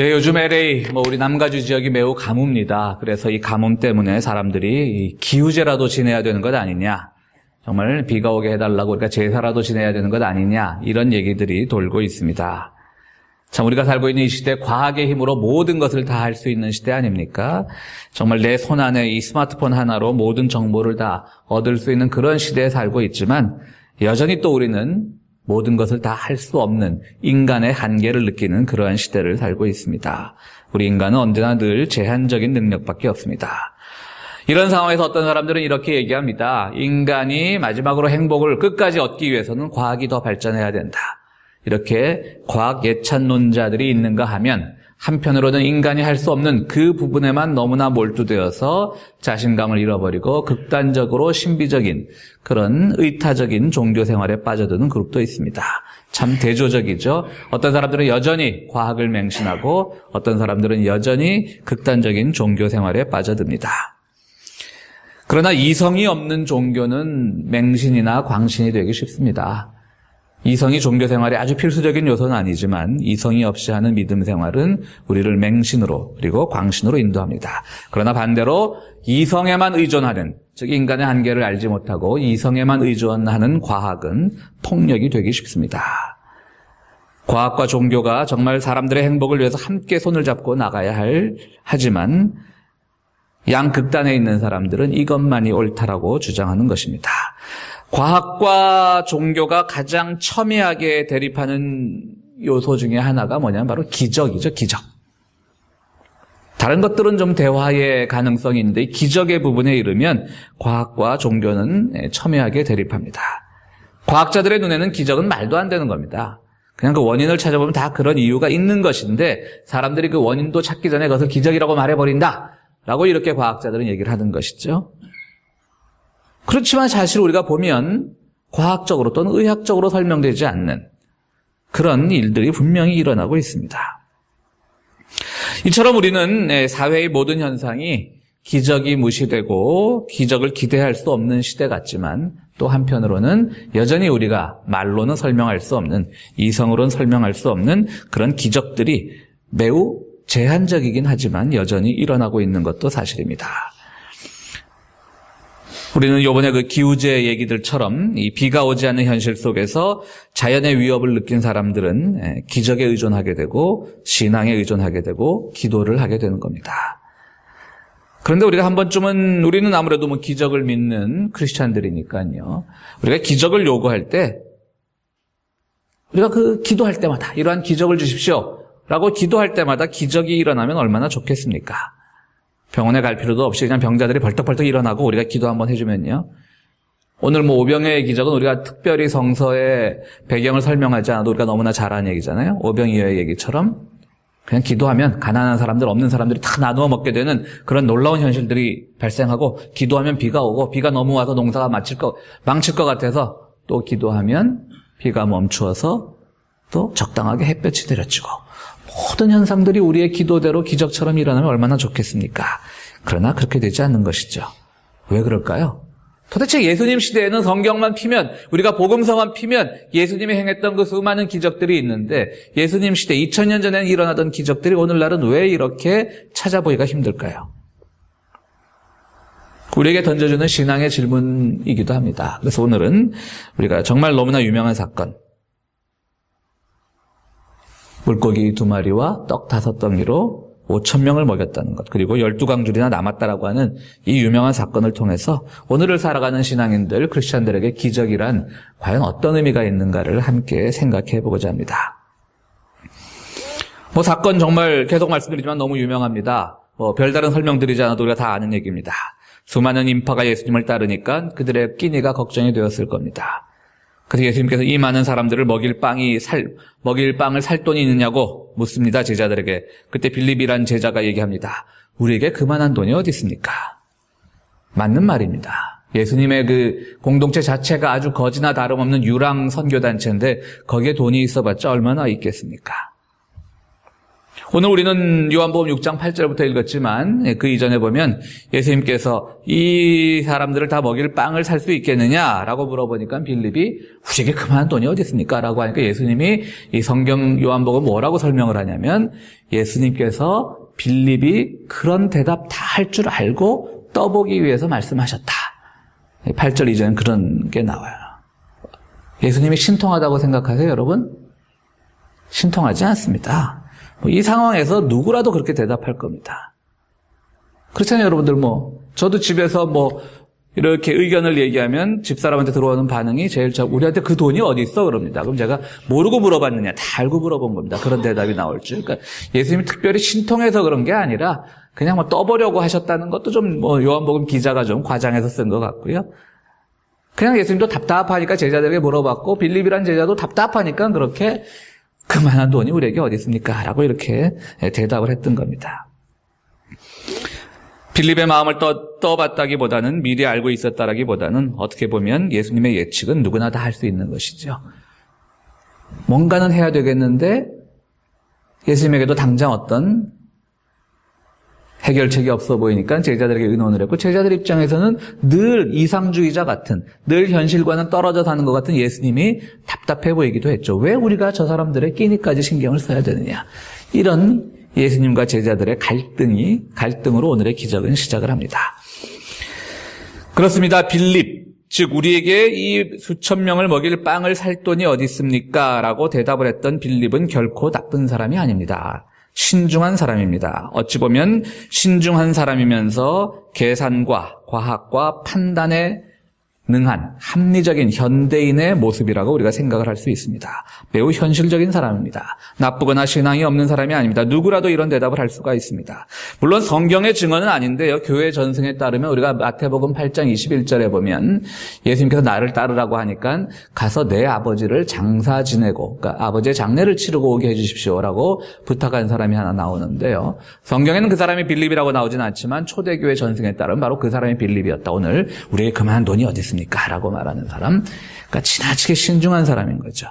예, 요즘 LA, 우리 남가주 지역이 매우 가뭄입니다. 그래서 이 가뭄 때문에 사람들이 기후제라도 지내야 되는 것 아니냐. 정말 비가 오게 해달라고 우리가 제사라도 지내야 되는 것 아니냐. 이런 얘기들이 돌고 있습니다. 참, 우리가 살고 있는 이 시대, 과학의 힘으로 모든 것을 다 할 수 있는 시대 아닙니까? 정말 내 손 안에 이 스마트폰 하나로 모든 정보를 다 얻을 수 있는 그런 시대에 살고 있지만, 여전히 또 우리는 모든 것을 다 할 수 없는 인간의 한계를 느끼는 그러한 시대를 살고 있습니다. 우리 인간은 언제나 늘 제한적인 능력밖에 없습니다. 이런 상황에서 어떤 사람들은 이렇게 얘기합니다. 인간이 마지막으로 행복을 끝까지 얻기 위해서는 과학이 더 발전해야 된다. 이렇게 과학 예찬론자들이 있는가 하면 한편으로는 인간이 할 수 없는 그 부분에만 너무나 몰두되어서 자신감을 잃어버리고 극단적으로 신비적인 그런 의타적인 종교 생활에 빠져드는 그룹도 있습니다. 참 대조적이죠. 어떤 사람들은 여전히 과학을 맹신하고 어떤 사람들은 여전히 극단적인 종교 생활에 빠져듭니다. 그러나 이성이 없는 종교는 맹신이나 광신이 되기 쉽습니다. 이성이 종교 생활의 아주 필수적인 요소는 아니지만 이성이 없이 하는 믿음 생활은 우리를 맹신으로 그리고 광신으로 인도합니다. 그러나 반대로 이성에만 의존하는, 즉 인간의 한계를 알지 못하고 이성에만 의존하는 과학은 폭력이 되기 쉽습니다. 과학과 종교가 정말 사람들의 행복을 위해서 함께 손을 잡고 나가야 하지만 양극단에 있는 사람들은 이것만이 옳다라고 주장하는 것입니다. 과학과 종교가 가장 첨예하게 대립하는 요소 중에 하나가 뭐냐면 바로 기적이죠, 기적. 다른 것들은 좀 대화의 가능성이 있는데 기적의 부분에 이르면 과학과 종교는 첨예하게 대립합니다. 과학자들의 눈에는 기적은 말도 안 되는 겁니다. 그냥 그 원인을 찾아보면 다 그런 이유가 있는 것인데 사람들이 그 원인도 찾기 전에 그것을 기적이라고 말해버린다 라고 이렇게 과학자들은 얘기를 하는 것이죠. 그렇지만 사실 우리가 보면 과학적으로 또는 의학적으로 설명되지 않는 그런 일들이 분명히 일어나고 있습니다. 이처럼 우리는 사회의 모든 현상이 기적이 무시되고 기적을 기대할 수 없는 시대 같지만 또 한편으로는 여전히 우리가 말로는 설명할 수 없는, 이성으로는 설명할 수 없는 그런 기적들이 매우 제한적이긴 하지만 여전히 일어나고 있는 것도 사실입니다. 우리는 이번에 그 기후제 얘기들처럼 이 비가 오지 않는 현실 속에서 자연의 위협을 느낀 사람들은 기적에 의존하게 되고 신앙에 의존하게 되고 기도를 하게 되는 겁니다. 그런데 우리가 한 번쯤은 우리는 아무래도 기적을 믿는 크리스찬들이니까요. 우리가 기적을 요구할 때 우리가 그 기도할 때마다 이러한 기적을 주십시오 라고 기도할 때마다 기적이 일어나면 얼마나 좋겠습니까? 병원에 갈 필요도 없이 그냥 병자들이 벌떡벌떡 일어나고 우리가 기도 한번 해주면요. 오늘 오병이어의 기적은 우리가 특별히 성서의 배경을 설명하지 않아도 우리가 너무나 잘 아는 얘기잖아요. 오병이어의 얘기처럼 그냥 기도하면 가난한 사람들, 없는 사람들이 다 나누어 먹게 되는 그런 놀라운 현실들이 발생하고 기도하면 비가 오고 비가 너무 와서 농사가 망칠 것 같아서 또 기도하면 비가 멈추어서 또 적당하게 햇볕이 내려지고 모든 현상들이 우리의 기도대로 기적처럼 일어나면 얼마나 좋겠습니까? 그러나 그렇게 되지 않는 것이죠. 왜 그럴까요? 도대체 예수님 시대에는 성경만 피면, 우리가 복음서만 피면 예수님이 행했던 그 수많은 기적들이 있는데 예수님 시대 2000년 전에는 일어나던 기적들이 오늘날은 왜 이렇게 찾아보기가 힘들까요? 우리에게 던져주는 신앙의 질문이기도 합니다. 그래서 오늘은 우리가 정말 너무나 유명한 사건, 물고기 2마리와 떡 5덩이로 5,000명을 먹였다는 것, 그리고 12광줄이나 남았다라고 하는 이 유명한 사건을 통해서 오늘을 살아가는 신앙인들, 크리스찬들에게 기적이란 과연 어떤 의미가 있는가를 함께 생각해 보고자 합니다. 사건 정말 계속 말씀드리지만 너무 유명합니다. 별다른 설명드리지 않아도 우리가 다 아는 얘기입니다. 수많은 인파가 예수님을 따르니까 그들의 끼니가 걱정이 되었을 겁니다. 그래서 예수님께서 이 많은 사람들을 먹일 빵을 살 돈이 있느냐고 묻습니다, 제자들에게. 그때 빌립이란 제자가 얘기합니다. 우리에게 그만한 돈이 어디 있습니까? 맞는 말입니다. 예수님의 그 공동체 자체가 아주 거지나 다름없는 유랑 선교단체인데 거기에 돈이 있어봤자 얼마나 있겠습니까? 오늘 우리는 요한복음 6장 8절부터 읽었지만 그 이전에 보면 예수님께서 이 사람들을 다 먹일 빵을 살 수 있겠느냐라고 물어보니까 빌립이 우리에게 그만한 돈이 어디 있습니까? 라고 하니까 예수님이 이 성경 요한복음 뭐라고 설명을 하냐면 예수님께서 빌립이 그런 대답 다 할 줄 알고 떠보기 위해서 말씀하셨다. 8절 이전엔 그런 게 나와요. 예수님이 신통하다고 생각하세요, 여러분? 신통하지 않습니다. 이 상황에서 누구라도 그렇게 대답할 겁니다. 그렇잖아요, 여러분들. 저도 집에서 이렇게 의견을 얘기하면 집사람한테 들어오는 반응이 제일 우리한테 그 돈이 어디 있어? 그럽니다. 그럼 제가 모르고 물어봤느냐? 다 알고 물어본 겁니다. 그런 대답이 나올 줄. 그러니까 예수님이 특별히 신통해서 그런 게 아니라 그냥 떠보려고 하셨다는 것도 좀 요한복음 기자가 좀 과장해서 쓴 것 같고요. 그냥 예수님도 답답하니까 제자들에게 물어봤고 빌립이란 제자도 답답하니까 그렇게 그만한 돈이 우리에게 어디 있습니까? 라고 이렇게 대답을 했던 겁니다. 빌립의 마음을 떠봤다기보다는 미리 알고 있었다라기보다는 어떻게 보면 예수님의 예측은 누구나 다 할 수 있는 것이죠. 뭔가는 해야 되겠는데 예수님에게도 당장 어떤 해결책이 없어 보이니까 제자들에게 의논을 했고 제자들 입장에서는 늘 이상주의자 같은 늘 현실과는 떨어져 사는 것 같은 예수님이 답답해 보이기도 했죠. 왜 우리가 저 사람들의 끼니까지 신경을 써야 되느냐. 이런 예수님과 제자들의 갈등으로 오늘의 기적은 시작을 합니다. 그렇습니다. 빌립, 즉 우리에게 이 수천 명을 먹일 빵을 살 돈이 어디 있습니까? 라고 대답을 했던 빌립은 결코 나쁜 사람이 아닙니다. 신중한 사람입니다. 어찌 보면 신중한 사람이면서 계산과 과학과 판단에 능한 합리적인 현대인의 모습이라고 우리가 생각을 할 수 있습니다. 매우 현실적인 사람입니다. 나쁘거나 신앙이 없는 사람이 아닙니다. 누구라도 이런 대답을 할 수가 있습니다. 물론 성경의 증언은 아닌데요. 교회 전승에 따르면 우리가 마태복음 8장 21절에 보면 예수님께서 나를 따르라고 하니까 가서 내 아버지를 장사 지내고 그러니까 아버지의 장례를 치르고 오게 해주십시오라고 부탁한 사람이 하나 나오는데요. 성경에는 그 사람이 빌립이라고 나오진 않지만 초대교회 전승에 따르면 바로 그 사람이 빌립이었다. 오늘 우리에게 그만한 돈이 어디 있습니까? 라고 말하는 사람. 그러니까 지나치게 신중한 사람인 거죠.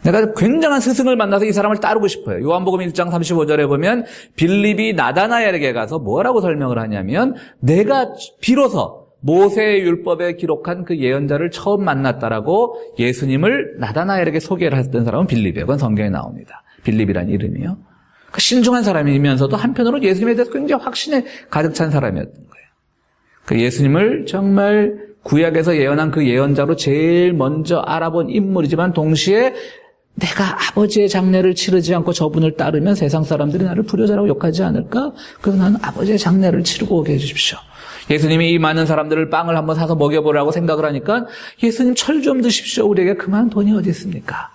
내가 굉장한 스승을 만나서 이 사람을 따르고 싶어요. 요한복음 1장 35절에 보면 빌립이 나다나엘에게 가서 뭐라고 설명을 하냐면 내가 비로소 모세의 율법에 기록한 그 예언자를 처음 만났다라고 예수님을 나다나엘에게 소개를 했던 사람은 빌립이에요. 그건 성경에 나옵니다. 빌립이란 이름이요. 그러니까 신중한 사람이면서도 한편으로 예수님에 대해서 굉장히 확신에 가득 찬 사람이었던 거예요. 그 예수님을 정말 구약에서 예언한 그 예언자로 제일 먼저 알아본 인물이지만 동시에 내가 아버지의 장례를 치르지 않고 저분을 따르면 세상 사람들이 나를 불효자라고 욕하지 않을까? 그래서 나는 아버지의 장례를 치르고 오게 해주십시오. 예수님이 이 많은 사람들을 빵을 한번 사서 먹여보라고 생각을 하니까 예수님 철 좀 드십시오. 우리에게 그만 돈이 어디 있습니까?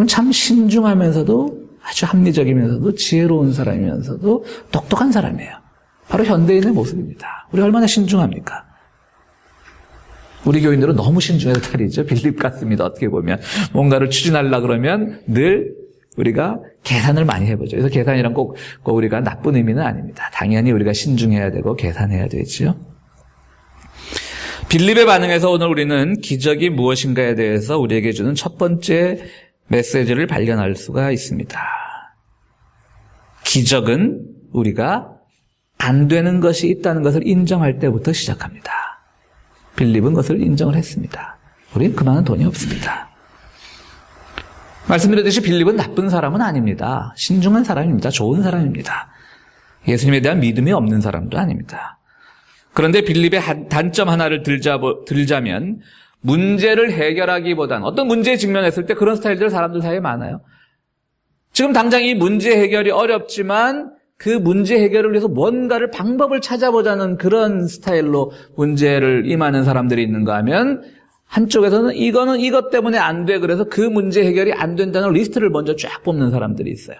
참 신중하면서도 아주 합리적이면서도 지혜로운 사람이면서도 똑똑한 사람이에요. 바로 현대인의 모습입니다. 우리 얼마나 신중합니까? 우리 교인들은 너무 신중해서 탈이죠. 빌립 같습니다. 어떻게 보면 뭔가를 추진하려고 그러면 늘 우리가 계산을 많이 해보죠. 그래서 계산이란 꼭 우리가 나쁜 의미는 아닙니다. 당연히 우리가 신중해야 되고 계산해야 되죠. 빌립의 반응에서 오늘 우리는 기적이 무엇인가에 대해서 우리에게 주는 첫 번째 메시지를 발견할 수가 있습니다. 기적은 우리가 안 되는 것이 있다는 것을 인정할 때부터 시작합니다. 빌립은 그것을 인정을 했습니다. 우리는 그만한 돈이 없습니다. 말씀드렸듯이 빌립은 나쁜 사람은 아닙니다. 신중한 사람입니다. 좋은 사람입니다. 예수님에 대한 믿음이 없는 사람도 아닙니다. 그런데 빌립의 단점 하나를 들자면 문제를 해결하기보다는 어떤 문제에 직면했을 때 그런 스타일들 사람들 사이에 많아요. 지금 당장 이 문제 해결이 어렵지만 그 문제 해결을 위해서 뭔가를 방법을 찾아보자는 그런 스타일로 문제를 임하는 사람들이 있는가 하면 한쪽에서는 이거는 이것 때문에 안 돼. 그래서 그 문제 해결이 안 된다는 리스트를 먼저 쫙 뽑는 사람들이 있어요.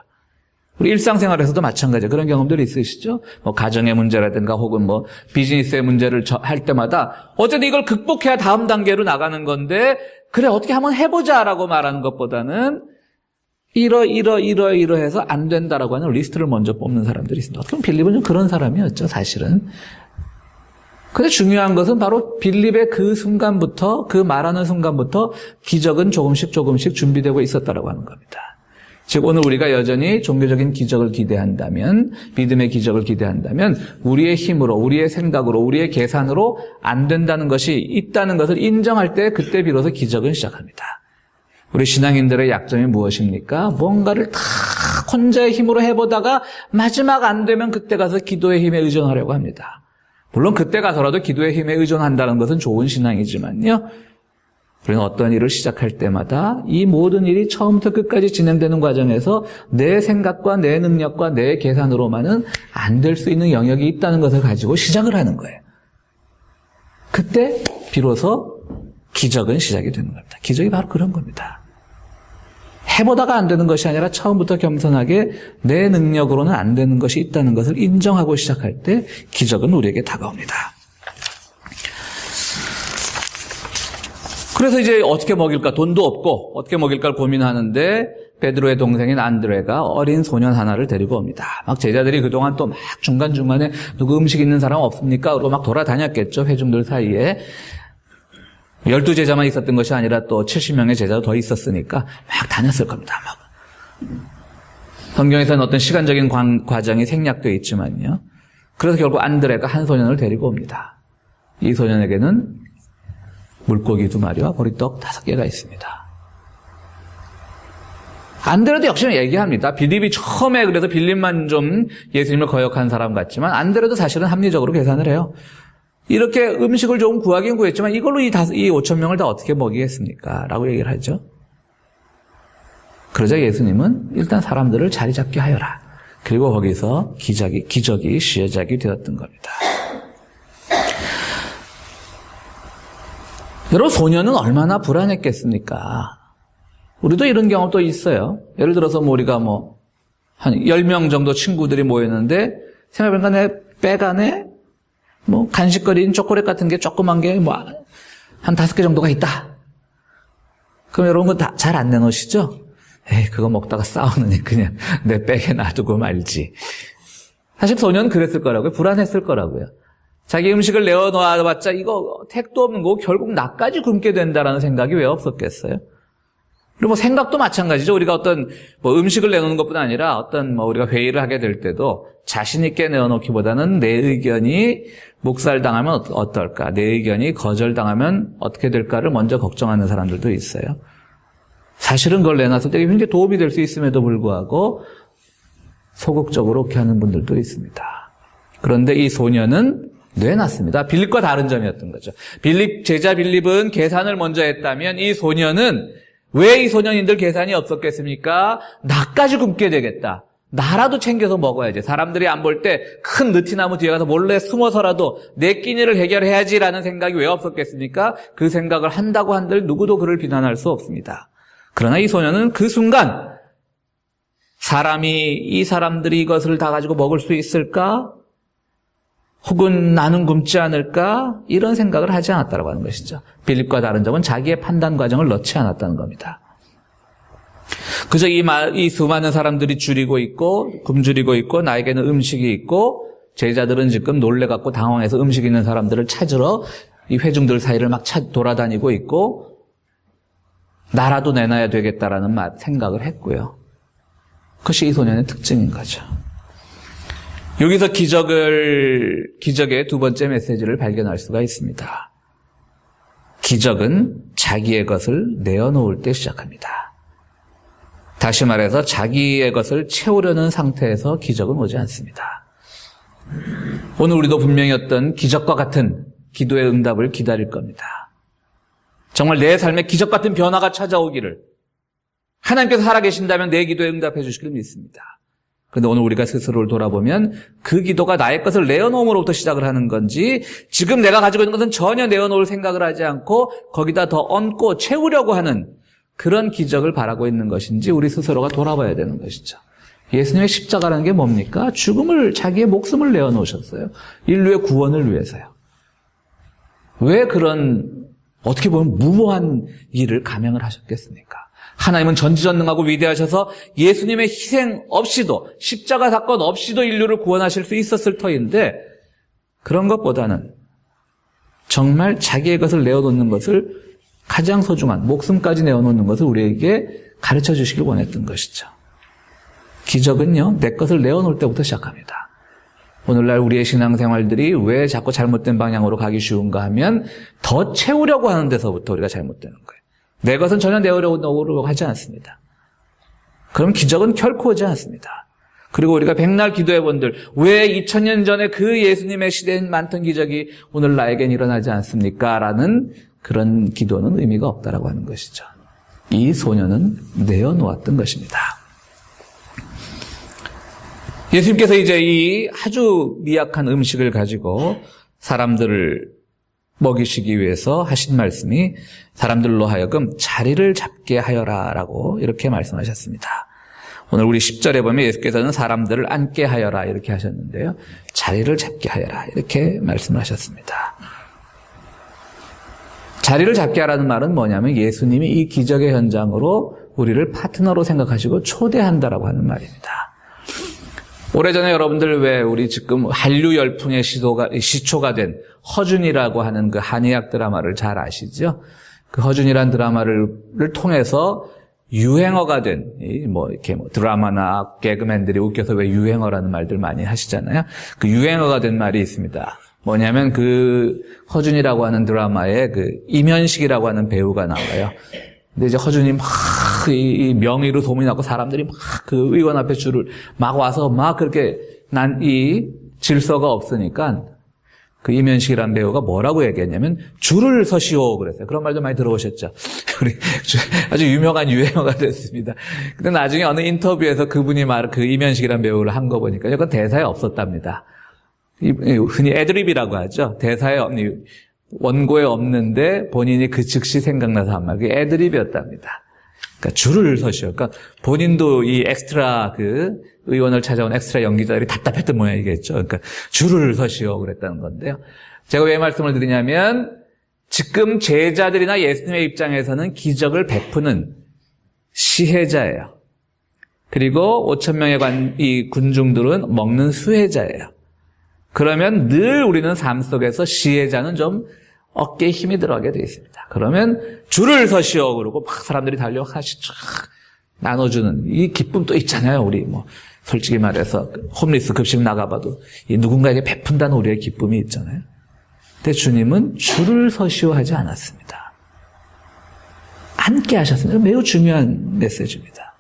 우리 일상생활에서도 마찬가지예요. 그런 경험들이 있으시죠? 가정의 문제라든가 혹은 비즈니스의 문제를 할 때마다 어쨌든 이걸 극복해야 다음 단계로 나가는 건데 그래 어떻게 한번 해보자라고 말하는 것보다는 이러해서 안 된다라고 하는 리스트를 먼저 뽑는 사람들이 있습니다. 어떻게 보면 빌립은 좀 그런 사람이었죠, 사실은. 근데 중요한 것은 바로 빌립의 그 순간부터, 그 말하는 순간부터 기적은 조금씩 준비되고 있었다라고 하는 겁니다. 즉 오늘 우리가 여전히 종교적인 기적을 기대한다면, 믿음의 기적을 기대한다면 우리의 힘으로, 우리의 생각으로, 우리의 계산으로 안 된다는 것이 있다는 것을 인정할 때 그때 비로소 기적은 시작합니다. 우리 신앙인들의 약점이 무엇입니까? 뭔가를 다 혼자의 힘으로 해보다가 마지막 안 되면 그때 가서 기도의 힘에 의존하려고 합니다. 물론 그때 가서라도 기도의 힘에 의존한다는 것은 좋은 신앙이지만요. 우리는 어떤 일을 시작할 때마다 이 모든 일이 처음부터 끝까지 진행되는 과정에서 내 생각과 내 능력과 내 계산으로만은 안 될 수 있는 영역이 있다는 것을 가지고 시작을 하는 거예요. 그때 비로소 기적은 시작이 되는 겁니다. 기적이 바로 그런 겁니다. 해보다가 안 되는 것이 아니라 처음부터 겸손하게 내 능력으로는 안 되는 것이 있다는 것을 인정하고 시작할 때 기적은 우리에게 다가옵니다. 그래서 이제 어떻게 먹일까? 돈도 없고 어떻게 먹일까 고민하는데 베드로의 동생인 안드레가 어린 소년 하나를 데리고 옵니다. 막 제자들이 그동안 또 막 중간중간에 누구 음식 있는 사람 없습니까? 그러고 막 돌아다녔겠죠. 회중들 사이에. 12제자만 있었던 것이 아니라 또 70명의 제자도 더 있었으니까 막 다녔을 겁니다. 막. 성경에서는 어떤 시간적인 과정이 생략되어 있지만요. 그래서 결국 안드레가 한 소년을 데리고 옵니다. 이 소년에게는 물고기 2마리와 보리떡 5개가 있습니다. 안드레도 역시 얘기합니다. 빌립이 처음에 그래서 빌립만 좀 예수님을 거역한 사람 같지만 안드레도 사실은 합리적으로 계산을 해요. 이렇게 음식을 조금 구하긴 구했지만 이걸로 이 5,000명을 다 어떻게 먹이겠습니까? 라고 얘기를 하죠. 그러자 예수님은 일단 사람들을 자리 잡게 하여라. 그리고 거기서 기적이 시작이 되었던 겁니다. 여러분, 소년은 얼마나 불안했겠습니까? 우리도 이런 경험도 있어요. 예를 들어서 우리가 한 10명 정도 친구들이 모였는데 생각해보니까 내 백 안에 간식거리인 초콜릿 같은 게 조그만 게 한 5개 정도가 있다. 그럼 여러분 그거 다 잘 안 내놓으시죠? 에이, 그거 먹다가 싸우느니 그냥 내 백에 놔두고 말지. 사실 소년은 그랬을 거라고요. 불안했을 거라고요. 자기 음식을 내어놓아봤자 이거 택도 없는 거고 결국 나까지 굶게 된다라는 생각이 왜 없었겠어요? 그리고 생각도 마찬가지죠. 우리가 어떤 음식을 내놓는 것뿐 아니라 어떤 우리가 회의를 하게 될 때도 자신 있게 내어놓기보다는 내 의견이 묵살당하면 어떨까? 내 의견이 거절당하면 어떻게 될까를 먼저 걱정하는 사람들도 있어요. 사실은 그걸 내놨을 때 굉장히 도움이 될 수 있음에도 불구하고 소극적으로 그렇게 하는 분들도 있습니다. 그런데 이 소년은 내놨습니다. 빌립과 다른 점이었던 거죠. 제자 빌립은 계산을 먼저 했다면 이 소년은 왜 이 소년인들 계산이 없었겠습니까? 나까지 굶게 되겠다. 나라도 챙겨서 먹어야지. 사람들이 안 볼 때 큰 느티나무 뒤에 가서 몰래 숨어서라도 내 끼니를 해결해야지라는 생각이 왜 없었겠습니까? 그 생각을 한다고 한들 누구도 그를 비난할 수 없습니다. 그러나 이 소년은 그 순간 이 사람들이 이것을 다 가지고 먹을 수 있을까? 혹은 나는 굶지 않을까? 이런 생각을 하지 않았다고 하는 것이죠. 빌립과 다른 점은 자기의 판단 과정을 넣지 않았다는 겁니다. 그저 이 수많은 사람들이 굶주리고 있고 나에게는 음식이 있고 제자들은 지금 놀래갖고 당황해서 음식 있는 사람들을 찾으러 이 회중들 사이를 막 돌아다니고 있고 나라도 내놔야 되겠다라는 생각을 했고요. 그것이 이 소년의 특징인 거죠. 여기서 기적의 두 번째 메시지를 발견할 수가 있습니다. 기적은 자기의 것을 내어놓을 때 시작합니다. 다시 말해서 자기의 것을 채우려는 상태에서 기적은 오지 않습니다. 오늘 우리도 분명히 어떤 기적과 같은 기도의 응답을 기다릴 겁니다. 정말 내 삶에 기적 같은 변화가 찾아오기를 하나님께서 살아계신다면 내 기도에 응답해 주시기를 믿습니다. 그런데 오늘 우리가 스스로를 돌아보면 그 기도가 나의 것을 내어놓음으로부터 시작을 하는 건지 지금 내가 가지고 있는 것은 전혀 내어놓을 생각을 하지 않고 거기다 더 얹고 채우려고 하는 그런 기적을 바라고 있는 것인지 우리 스스로가 돌아봐야 되는 것이죠. 예수님의 십자가라는 게 뭡니까? 자기의 목숨을 내어놓으셨어요. 인류의 구원을 위해서요. 왜 그런 어떻게 보면 무모한 일을 감행을 하셨겠습니까? 하나님은 전지전능하고 위대하셔서 예수님의 희생 없이도 십자가 사건 없이도 인류를 구원하실 수 있었을 터인데 그런 것보다는 정말 자기의 것을 내어놓는 것을 가장 소중한 목숨까지 내어놓는 것을 우리에게 가르쳐 주시길 원했던 것이죠. 기적은요, 내 것을 내어놓을 때부터 시작합니다. 오늘날 우리의 신앙생활들이 왜 자꾸 잘못된 방향으로 가기 쉬운가 하면 더 채우려고 하는 데서부터 우리가 잘못되는 거예요. 내 것은 전혀 내어놓으려고 하지 않습니다. 그럼 기적은 결코 오지 않습니다. 그리고 우리가 백날 기도해 본들 왜 2000년 전에 그 예수님의 시대엔 많던 기적이 오늘 나에겐 일어나지 않습니까? 라는 그런 기도는 의미가 없다라고 하는 것이죠. 이 소년은 내어놓았던 것입니다. 예수님께서 이제 이 아주 미약한 음식을 가지고 사람들을 먹이시기 위해서 하신 말씀이 사람들로 하여금 자리를 잡게 하여라 라고 이렇게 말씀하셨습니다. 오늘 우리 10절에 보면 예수께서는 사람들을 앉게 하여라 이렇게 하셨는데요. 자리를 잡게 하여라 이렇게 말씀을 하셨습니다. 자리를 잡게 하라는 말은 뭐냐면 예수님이 이 기적의 현장으로 우리를 파트너로 생각하시고 초대한다라고 하는 말입니다. 오래전에 여러분들 왜 우리 지금 한류 열풍의 시초가 된 허준이라고 하는 그 한의학 드라마를 잘 아시죠? 그 허준이라는 드라마를 통해서 유행어가 된, 이렇게 드라마나 개그맨들이 웃겨서 왜 유행어라는 말들 많이 하시잖아요. 그 유행어가 된 말이 있습니다. 뭐냐면 그 허준이라고 하는 드라마에 그 이면식이라고 하는 배우가 나와요. 근데 이제 허준이 막 이 명의로 소문이 나고 사람들이 막 그 의원 앞에 줄을 막 와서 막 그렇게 난 이 질서가 없으니까 그 이면식이라는 배우가 뭐라고 얘기했냐면 줄을 서시오 그랬어요. 그런 말도 많이 들어오셨죠. 우리 아주 유명한 유행어가 됐습니다. 근데 나중에 어느 인터뷰에서 그분이 그 이면식이라는 배우를 한 거 보니까 이건 대사에 없었답니다. 흔히 애드립이라고 하죠. 대사에 원고에 없는데 본인이 그 즉시 생각나서 한 말, 그게 애드립이었답니다. 그러니까 줄을 서시오. 그러니까 본인도 이 엑스트라 그 의원을 찾아온 엑스트라 연기자들이 답답했던 모양이겠죠. 그러니까 줄을 서시오 그랬다는 건데요. 제가 왜 말씀을 드리냐면 지금 제자들이나 예수님의 입장에서는 기적을 베푸는 시혜자예요. 그리고 5,000명의 이 군중들은 먹는 수혜자예요. 그러면 늘 우리는 삶 속에서 시혜자는 좀 어깨에 힘이 들어가게 되어 있습니다. 그러면 줄을 서시오 그러고 막 사람들이 달려 하나씩 쫙 나눠주는 이 기쁨 또 있잖아요. 우리 솔직히 말해서 홈리스 급식 나가봐도 이 누군가에게 베푼다는 우리의 기쁨이 있잖아요. 근데 주님은 줄을 서시오 하지 않았습니다. 앉게 하셨습니다. 매우 중요한 메시지입니다.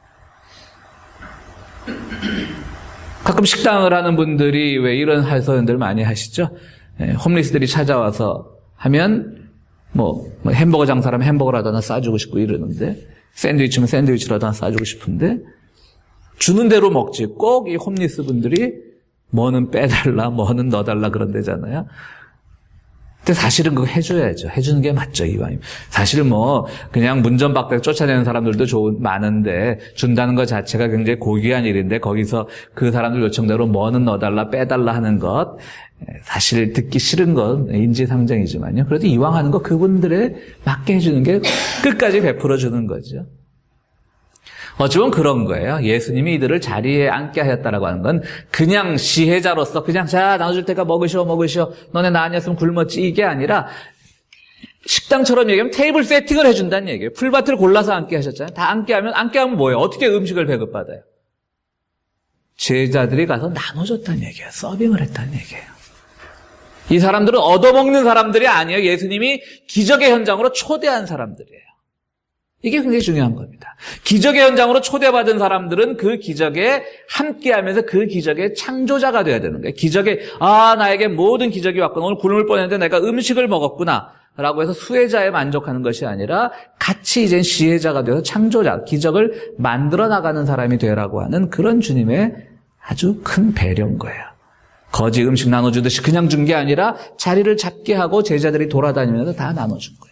가끔 식당을 하는 분들이 왜 이런 하소연들 많이 하시죠? 홈리스들이 찾아와서 하면 햄버거 장사라면 햄버거라도 하나 싸주고 싶고 이러는데 샌드위치면 샌드위치라도 하나 싸주고 싶은데 주는 대로 먹지 꼭 이 홈리스 분들이 뭐는 빼달라 뭐는 넣어달라 그런 데잖아요. 근데 사실은 그거 해줘야죠. 해주는 게 맞죠, 이왕이면. 사실 그냥 문전박대 쫓아내는 사람들도 많은데, 준다는 것 자체가 굉장히 고귀한 일인데, 거기서 그 사람들 요청대로 뭐는 넣어달라, 빼달라 하는 것, 사실 듣기 싫은 건 인지상정이지만요. 그래도 이왕 하는 거 그분들에 맞게 해주는 게 끝까지 베풀어주는 거죠. 어쩌면 그런 거예요. 예수님이 이들을 자리에 앉게 하였다라고 하는 건 그냥 시혜자로서 그냥 자 나눠줄 테니까 먹으시오 너네 나 아니었으면 굶었지 이게 아니라 식당처럼 얘기하면 테이블 세팅을 해준다는 얘기예요. 풀밭을 골라서 앉게 하셨잖아요. 다 앉게 하면 뭐예요? 어떻게 음식을 배급받아요? 제자들이 가서 나눠줬다는 얘기예요. 서빙을 했다는 얘기예요. 이 사람들은 얻어먹는 사람들이 아니에요. 예수님이 기적의 현장으로 초대한 사람들이에요. 이게 굉장히 중요한 겁니다. 기적의 현장으로 초대받은 사람들은 그 기적에 함께하면서 그 기적의 창조자가 되어야 되는 거예요. 기적에 나에게 모든 기적이 왔구나. 오늘 굶을 뻔했는데 내가 음식을 먹었구나 라고 해서 수혜자에 만족하는 것이 아니라 같이 이젠 시혜자가 되어서 창조자, 기적을 만들어 나가는 사람이 되라고 하는 그런 주님의 아주 큰 배려인 거예요. 거지 음식 나눠주듯이 그냥 준 게 아니라 자리를 잡게 하고 제자들이 돌아다니면서 다 나눠준 거예요.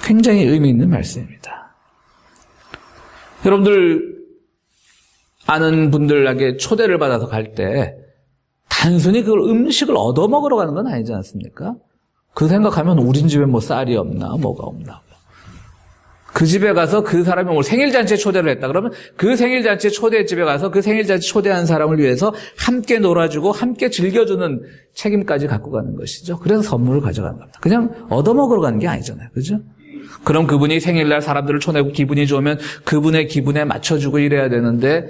굉장히 의미 있는 말씀입니다. 여러분들 아는 분들에게 초대를 받아서 갈 때 단순히 그걸 음식을 얻어먹으러 가는 건 아니지 않습니까? 그 생각하면 우린 집에 쌀이 없나 뭐가 없나 그 집에 가서 그 사람이 오늘 생일잔치에 초대를 했다 그러면 그 생일잔치에 집에 가서 그 생일잔치 초대한 사람을 위해서 함께 놀아주고 함께 즐겨주는 책임까지 갖고 가는 것이죠. 그래서 선물을 가져가는 겁니다. 그냥 얻어먹으러 가는 게 아니잖아요. 그죠? 그럼 그분이 생일날 사람들을 초대하고 기분이 좋으면 그분의 기분에 맞춰주고 이래야 되는데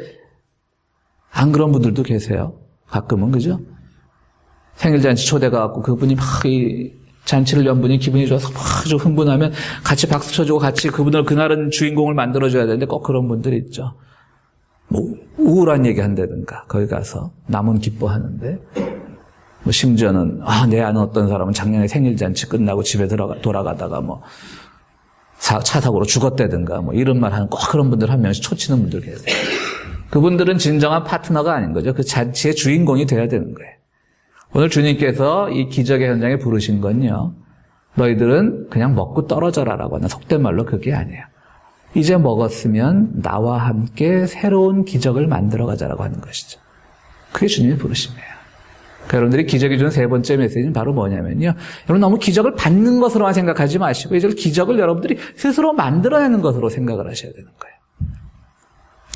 안 그런 분들도 계세요. 가끔은, 그죠? 생일잔치 초대가 갖고 그분이 막 이 잔치를 연 분이 기분이 좋아서 막 아주 흥분하면 같이 박수 쳐주고 같이 그분을 그날은 주인공을 만들어줘야 되는데 꼭 그런 분들이 있죠. 뭐 우울한 얘기 한다든가 거기 가서 남은 기뻐하는데 뭐 심지어는 내 아는 어떤 사람은 작년에 생일잔치 끝나고 집에 돌아가다가 뭐 차 사고로 죽었다든가 뭐 이런 말 하는 꼭 그런 분들 한 명씩 초치는 분들 계세요. 그분들은 진정한 파트너가 아닌 거죠. 그 잔치의 주인공이 돼야 되는 거예요. 오늘 주님께서 이 기적의 현장에 부르신 건요, 너희들은 그냥 먹고 떨어져라라고 하는 속된 말로 그게 아니에요. 이제 먹었으면 나와 함께 새로운 기적을 만들어가자라고 하는 것이죠. 그게 주님의 부르심이에요. 그러니까 여러분들이 기적이 주는 세 번째 메시지는 바로 뭐냐면요, 여러분 너무 기적을 받는 것으로만 생각하지 마시고 이제 기적을 여러분들이 스스로 만들어내는 것으로 생각을 하셔야 되는 거예요.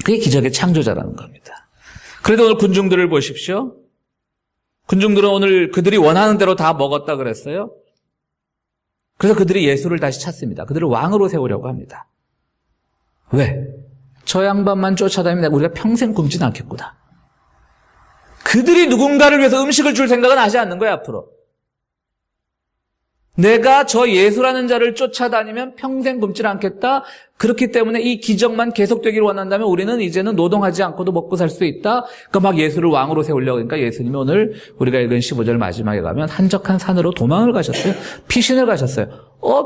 그게 기적의 창조자라는 겁니다. 그래도 오늘 군중들을 보십시오. 군중들은 오늘 그들이 원하는 대로 다 먹었다 그랬어요. 그래서 그들이 예수를 다시 찾습니다. 그들을 왕으로 세우려고 합니다. 왜? 저 양반만 쫓아다니면 우리가 평생 굶지는 않겠구나. 그들이 누군가를 위해서 음식을 줄 생각은 하지 않는 거예요, 앞으로. 내가 저 예수라는 자를 쫓아다니면 평생 굶지 않겠다. 그렇기 때문에 이 기적만 계속되기를 원한다면 우리는 이제는 노동하지 않고도 먹고 살 수 있다. 그러니까 막 예수를 왕으로 세우려고 하니까 예수님이 오늘 우리가 읽은 15절 마지막에 가면 한적한 산으로 도망을 가셨어요. 피신을 가셨어요.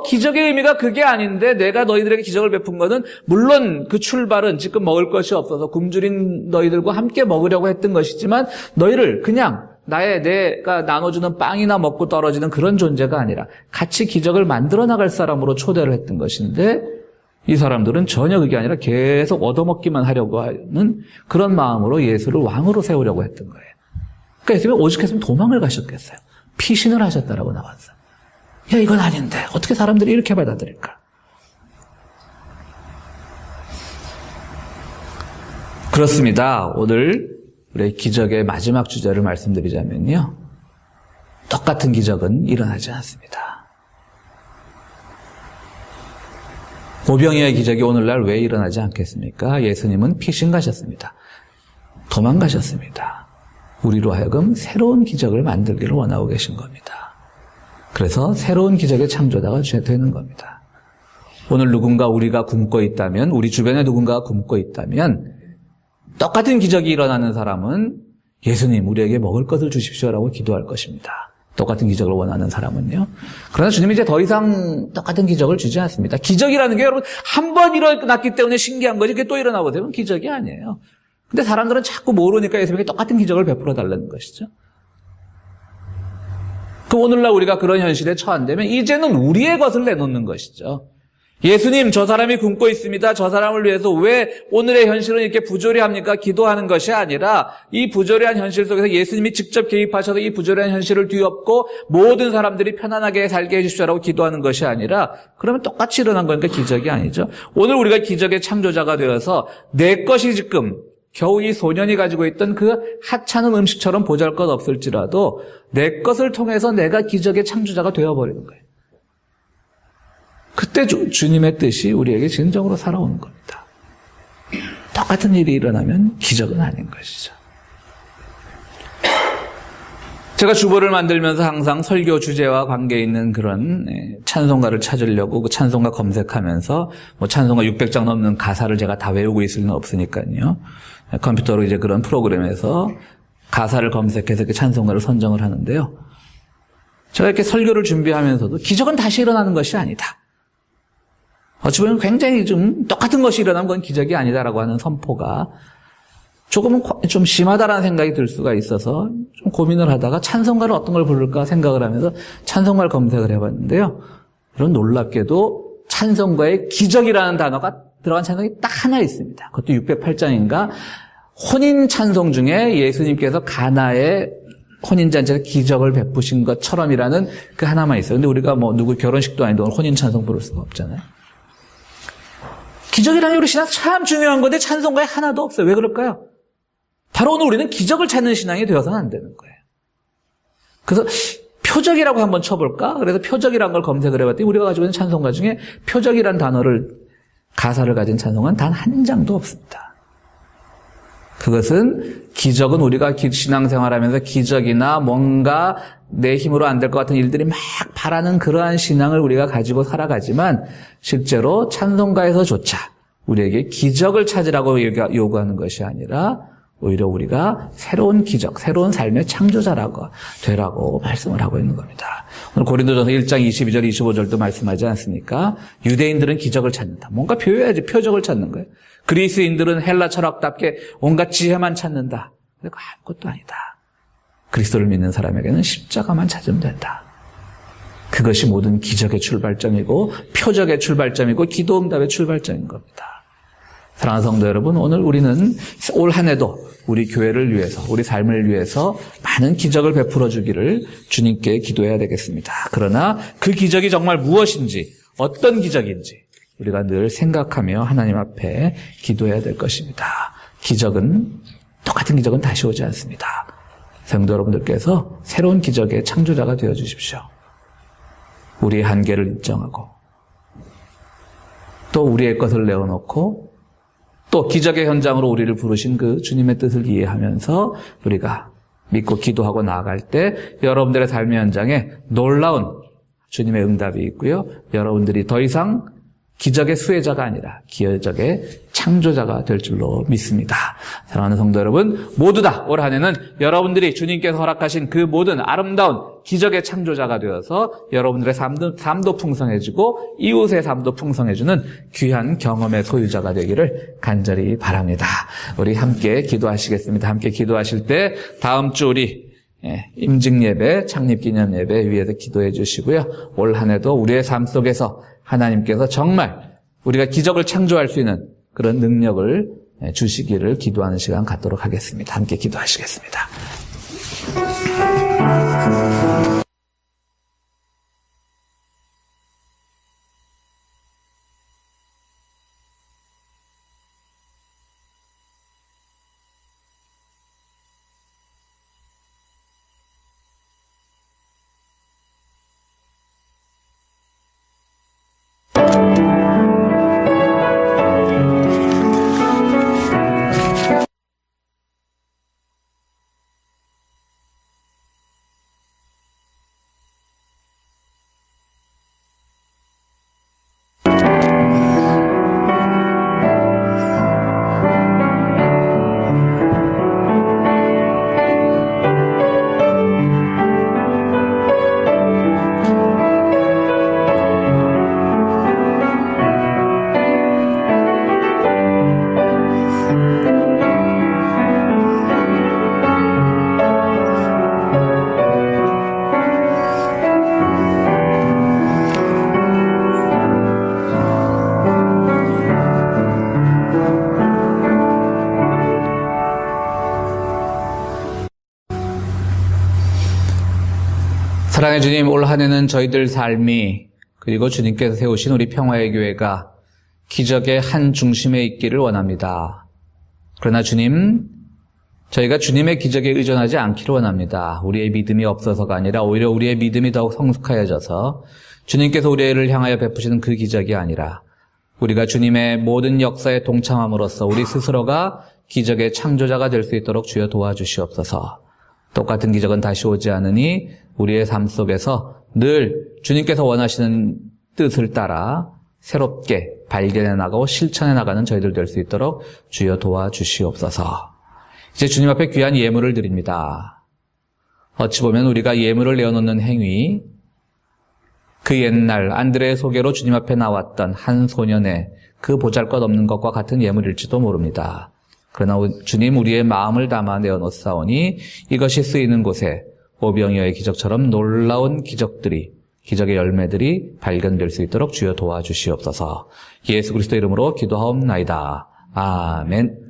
기적의 의미가 그게 아닌데 내가 너희들에게 기적을 베푼 거는 물론 그 출발은 지금 먹을 것이 없어서 굶주린 너희들과 함께 먹으려고 했던 것이지만 너희를 그냥 내가 나눠주는 빵이나 먹고 떨어지는 그런 존재가 아니라 같이 기적을 만들어 나갈 사람으로 초대를 했던 것인데 이 사람들은 전혀 그게 아니라 계속 얻어먹기만 하려고 하는 그런 마음으로 예수를 왕으로 세우려고 했던 거예요. 그러니까 예수님이 오죽했으면 도망을 가셨겠어요. 피신을 하셨다라고 나왔어요. 야, 이건 아닌데 어떻게 사람들이 이렇게 받아들일까? 그렇습니다. 오늘 우리 기적의 마지막 주제를 말씀드리자면요, 똑같은 기적은 일어나지 않습니다. 오병이어의 기적이 오늘날 왜 일어나지 않겠습니까? 예수님은 피신 가셨습니다. 도망가셨습니다. 우리로 하여금 새로운 기적을 만들기를 원하고 계신 겁니다. 그래서 새로운 기적의 창조자가 되는 겁니다. 오늘 누군가 우리가 굶고 있다면, 우리 주변에 누군가가 굶고 있다면 똑같은 기적이 일어나는 사람은 예수님 우리에게 먹을 것을 주십시오라고 기도할 것입니다. 똑같은 기적을 원하는 사람은요. 그러나 주님이 이제 더 이상 똑같은 기적을 주지 않습니다. 기적이라는 게 여러분 한 번 일어났기 때문에 신기한 거지 그게 또 일어나고 되면 기적이 아니에요. 근데 사람들은 자꾸 모르니까 예수님에게 똑같은 기적을 베풀어 달라는 것이죠. 그럼 오늘날 우리가 그런 현실에 처한다면 이제는 우리의 것을 내놓는 것이죠. 예수님, 저 사람이 굶고 있습니다. 저 사람을 위해서 왜 오늘의 현실은 이렇게 부조리합니까? 기도하는 것이 아니라 이 부조리한 현실 속에서 예수님이 직접 개입하셔서 이 부조리한 현실을 뒤엎고 모든 사람들이 편안하게 살게 해주십시오라고 기도하는 것이 아니라 그러면 똑같이 일어난 거니까 기적이 아니죠. 오늘 우리가 기적의 창조자가 되어서 내 것이 지금 겨우 이 소년이 가지고 있던 그 하찮은 음식처럼 보잘것없을지라도 내 것을 통해서 내가 기적의 창조자가 되어버리는 거예요. 그때 주님의 뜻이 우리에게 진정으로 살아오는 겁니다. 똑같은 일이 일어나면 기적은 아닌 것이죠. 제가 주보를 만들면서 항상 설교 주제와 관계 있는 그런 찬송가를 찾으려고 그 찬송가 검색하면서 뭐 찬송가 600장 넘는 가사를 제가 다 외우고 있을 수는 없으니까요. 컴퓨터로 이제 그런 프로그램에서 가사를 검색해서 이렇게 찬송가를 선정을 하는데요. 제가 이렇게 설교를 준비하면서도 기적은 다시 일어나는 것이 아니다. 어찌 보면 굉장히 좀 똑같은 것이 일어나면 그건 기적이 아니다라고 하는 선포가 조금은 좀 심하다라는 생각이 들 수가 있어서 좀 고민을 하다가 찬송가를 어떤 걸 부를까 생각을 하면서 찬송가를 검색을 해봤는데요. 그런 놀랍게도 찬송가에 기적이라는 단어가 들어간 찬송이 딱 하나 있습니다. 그것도 608장인가 혼인 찬송 중에 예수님께서 가나의 혼인잔치에서 기적을 베푸신 것처럼이라는 그 하나만 있어요. 근데 우리가 뭐 누구 결혼식도 아닌데 오늘 혼인 찬송 부를 수가 없잖아요. 기적이라는 게 우리 신앙 참 중요한 건데 찬송가에 하나도 없어요. 왜 그럴까요? 바로 오늘 우리는 기적을 찾는 신앙이 되어서는 안 되는 거예요. 그래서 표적이라고 한번 쳐볼까? 그래서 표적이란 걸 검색을 해봤더니 우리가 가지고 있는 찬송가 중에 표적이란 가사를 가진 찬송은 단 한 장도 없습니다. 그것은 기적은 우리가 신앙생활하면서 기적이나 뭔가 내 힘으로 안 될 것 같은 일들이 막 바라는 그러한 신앙을 우리가 가지고 살아가지만 실제로 찬송가에서조차 우리에게 기적을 찾으라고 요구하는 것이 아니라 오히려 우리가 새로운 기적, 새로운 삶의 창조자라고 되라고 말씀을 하고 있는 겁니다. 오늘 고린도전서 1장 22절, 25절도 말씀하지 않습니까? 유대인들은 기적을 찾는다. 뭔가 표해야지 표적을 찾는 거예요. 그리스인들은 헬라 철학답게 온갖 지혜만 찾는다. 그거 아무것도 아니다. 그리스도를 믿는 사람에게는 십자가만 찾으면 된다. 그것이 모든 기적의 출발점이고 표적의 출발점이고 기도 응답의 출발점인 겁니다. 사랑하는 성도 여러분, 오늘 우리는 올 한 해도 우리 교회를 위해서, 우리 삶을 위해서 많은 기적을 베풀어 주기를 주님께 기도해야 되겠습니다. 그러나 그 기적이 정말 무엇인지, 어떤 기적인지 우리가 늘 생각하며 하나님 앞에 기도해야 될 것입니다. 똑같은 기적은 다시 오지 않습니다. 성도 여러분들께서 새로운 기적의 창조자가 되어 주십시오. 우리의 한계를 인정하고 또 우리의 것을 내어놓고 또 기적의 현장으로 우리를 부르신 그 주님의 뜻을 이해하면서 우리가 믿고 기도하고 나아갈 때 여러분들의 삶의 현장에 놀라운 주님의 응답이 있고요. 여러분들이 더 이상 기적의 수혜자가 아니라 기적의 창조자가 될 줄로 믿습니다. 사랑하는 성도 여러분, 모두 다 올 한 해는 여러분들이 주님께서 허락하신 그 모든 아름다운 기적의 창조자가 되어서 여러분들의 삶도 풍성해지고 이웃의 삶도 풍성해주는 귀한 경험의 소유자가 되기를 간절히 바랍니다. 우리 함께 기도하시겠습니다. 함께 기도하실 때 다음 주 우리 임직예배, 창립기념예배 위에서 기도해 주시고요. 올 한 해도 우리의 삶 속에서 하나님께서 정말 우리가 기적을 창조할 수 있는 그런 능력을 주시기를 기도하는 시간 갖도록 하겠습니다. 함께 기도하시겠습니다. 사랑의 주님, 올 한 해는 저희들 삶이 그리고 주님께서 세우신 우리 평화의 교회가 기적의 한 중심에 있기를 원합니다. 그러나 주님, 저희가 주님의 기적에 의존하지 않기를 원합니다. 우리의 믿음이 없어서가 아니라 오히려 우리의 믿음이 더욱 성숙해져서 주님께서 우리를 향하여 베푸시는 그 기적이 아니라 우리가 주님의 모든 역사에 동참함으로써 우리 스스로가 기적의 창조자가 될 수 있도록 주여 도와주시옵소서. 똑같은 기적은 다시 오지 않으니 우리의 삶 속에서 늘 주님께서 원하시는 뜻을 따라 새롭게 발견해 나가고 실천해 나가는 저희들 될 수 있도록 주여 도와주시옵소서. 이제 주님 앞에 귀한 예물을 드립니다. 어찌 보면 우리가 예물을 내어놓는 행위, 그 옛날 안드레의 소개로 주님 앞에 나왔던 한 소년의 그 보잘것없는 것과 같은 예물일지도 모릅니다. 그러나 주님, 우리의 마음을 담아 내어놓사오니 이것이 쓰이는 곳에 오병이어의 기적처럼 놀라운 기적의 열매들이 발견될 수 있도록 주여 도와주시옵소서. 예수 그리스도 이름으로 기도하옵나이다. 아멘.